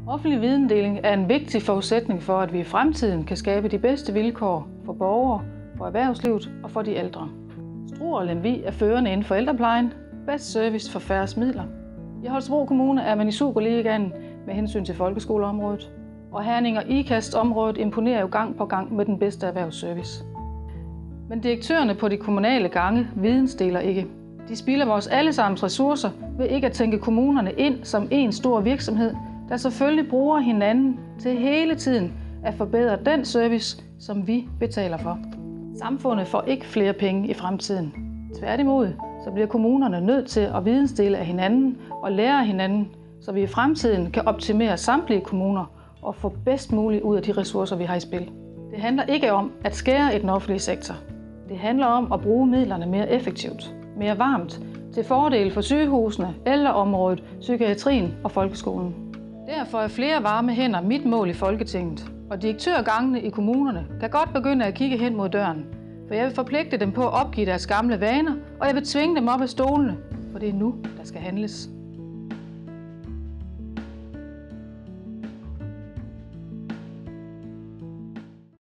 Offentlig videndeling er en vigtig forudsætning for, at vi i fremtiden kan skabe de bedste vilkår for borgere, for erhvervslivet og for de ældre. Struer og Lemvig er førende inden for ældreplejen, bedst service for færrest midler. I Holstebro Kommune er man i Superligaen med hensyn til folkeskoleområdet, og Herning og Ikast-området imponerer jo gang på gang med den bedste erhvervsservice. Men direktørerne på de kommunale gange vidensdeler ikke. De spilder vores allesammens ressourcer ved ikke at tænke kommunerne ind som en stor virksomhed, der selvfølgelig bruger hinanden til hele tiden at forbedre den service, som vi betaler for. Samfundet får ikke flere penge i fremtiden. Tværtimod, så bliver kommunerne nødt til at vidensdele af hinanden og lære af hinanden, så vi i fremtiden kan optimere samtlige kommuner og få bedst muligt ud af de ressourcer, vi har i spil. Det handler ikke om at skære i den offentlige sektor. Det handler om at bruge midlerne mere effektivt, mere varmt, til fordel for sygehusene, ældreområdet, psykiatrien og folkeskolen. Derfor er flere varme hænder mit mål i Folketinget, og direktørgangene i kommunerne kan godt begynde at kigge hen mod døren. For jeg vil forpligte dem på at opgive deres gamle vaner, og jeg vil tvinge dem op af stolene, for det er nu, der skal handles.